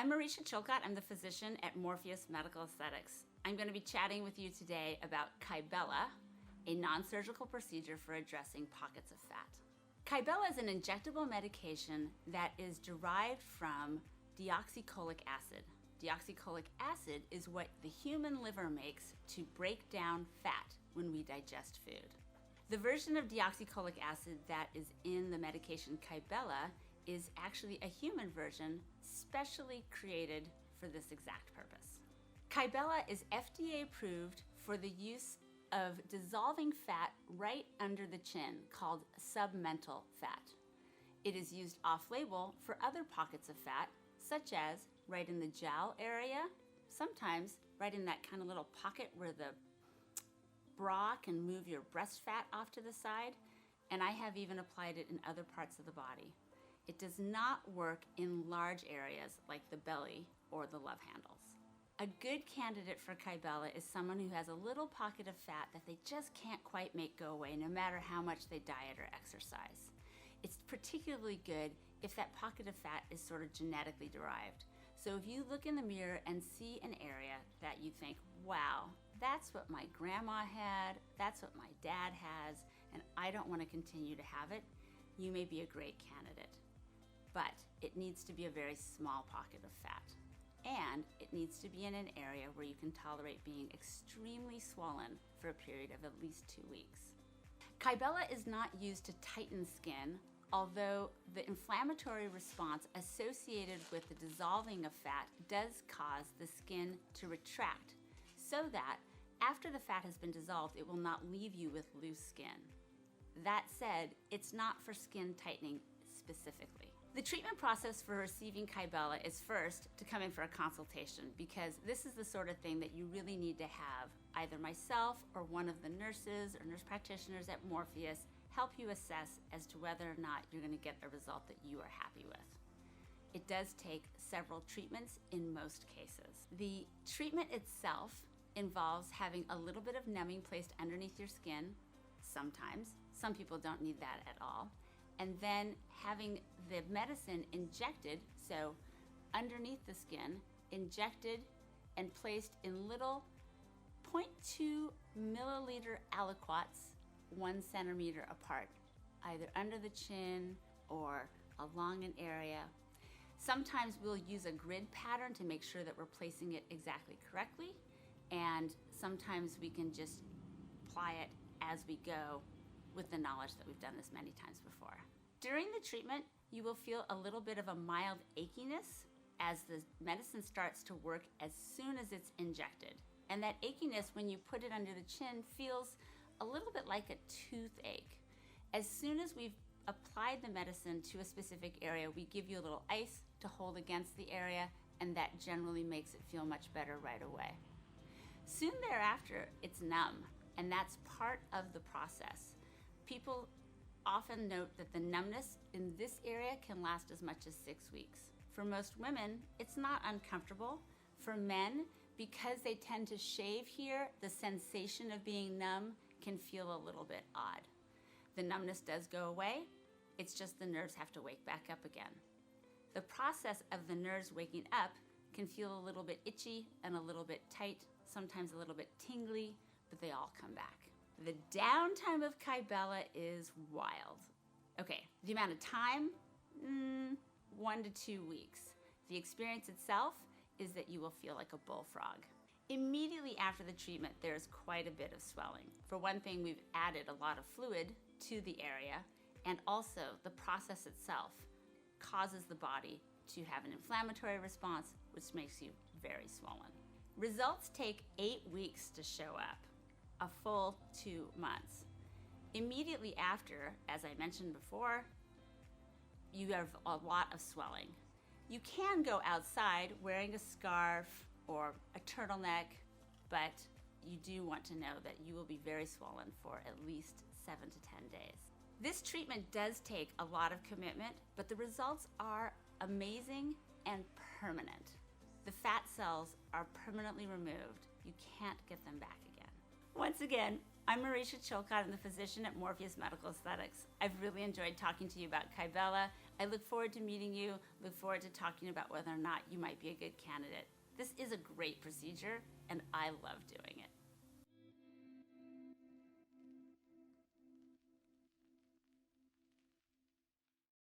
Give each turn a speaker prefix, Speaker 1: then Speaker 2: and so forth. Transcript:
Speaker 1: I'm Morpheus Chilcott. I'm the physician at Morpheus Medical Aesthetics. I'm going to be chatting with you today about Kybella, a non-surgical procedure for addressing pockets of fat. Kybella is an injectable medication that is derived from deoxycholic acid. Deoxycholic acid is what the human liver makes to break down fat when we digest food. The version of deoxycholic acid that is in the medication Kybella is actually a human version specially created for this exact purpose. Kybella is FDA approved for the use of dissolving fat right under the chin called submental fat. It is used off-label for other pockets of fat, such as right in the jowl area, sometimes right in that kind of little pocket where the bra can move your breast fat off to the side, and I have even applied it in other parts of the body. It does not work in large areas like the belly or the love handles. A good candidate for Kybella is someone who has a little pocket of fat that they just can't quite make go away no matter how much they diet or exercise. It's particularly good if that pocket of fat is sort of genetically derived. So if you look in the mirror and see an area that you think, wow, that's what my grandma had, that's what my dad has, and I don't want to continue to have it, you may be a great candidate. But it needs to be a very small pocket of fat. And it needs to be in an area where you can tolerate being extremely swollen for a period of at least 2 weeks. Kybella is not used to tighten skin, although the inflammatory response associated with the dissolving of fat does cause the skin to retract, so that after the fat has been dissolved, it will not leave you with loose skin. That said, it's not for skin tightening specifically. The treatment process for receiving Kybella is first to come in for a consultation, because this is the sort of thing that you really need to have either myself or one of the nurses or nurse practitioners at Morpheus help you assess as to whether or not you're going to get a result that you are happy with. It does take several treatments in most cases. The treatment itself involves having a little bit of numbing placed underneath your skin, sometimes. Some people don't need that at all. And then having the medicine injected, so underneath the skin, injected and placed in little 0.2 milliliter aliquots 1 centimeter apart, either under the chin or along an area. Sometimes we'll use a grid pattern to make sure that we're placing it exactly correctly, and sometimes we can just apply it as we go with the knowledge that we've done this many times before. During the treatment, you will feel a little bit of a mild achiness as the medicine starts to work as soon as it's injected. And that achiness, when you put it under the chin, feels a little bit like a toothache. As soon as we've applied the medicine to a specific area, we give you a little ice to hold against the area, and that generally makes it feel much better right away. Soon thereafter, it's numb, and that's part of the process. People often note that the numbness in this area can last as much as 6 weeks. For most women, it's not uncomfortable. For men, because they tend to shave here, the sensation of being numb can feel a little bit odd. The numbness does go away, it's just the nerves have to wake back up again. The process of the nerves waking up can feel a little bit itchy and a little bit tight, sometimes a little bit tingly, but they all come back. The downtime of Kybella is wild. Okay, the amount of time, 1 to 2 weeks. The experience itself is that you will feel like a bullfrog. Immediately after the treatment, there's quite a bit of swelling. For one thing, we've added a lot of fluid to the area, and also the process itself causes the body to have an inflammatory response, which makes you very swollen. Results take 8 weeks to show up. A full 2 months. Immediately after, as I mentioned before, you have a lot of swelling. You can go outside wearing a scarf or a turtleneck, but you do want to know that you will be very swollen for at least 7 to 10 days. This treatment does take a lot of commitment, but the results are amazing and permanent. The fat cells are permanently removed. You can't get them back again. Once again, I'm Morpheus Chilcott. I'm the physician at Morpheus Medical Aesthetics. I've really enjoyed talking to you about Kybella, I look forward to meeting you, look forward to talking about whether or not you might be a good candidate. This is a great procedure, and I love doing it.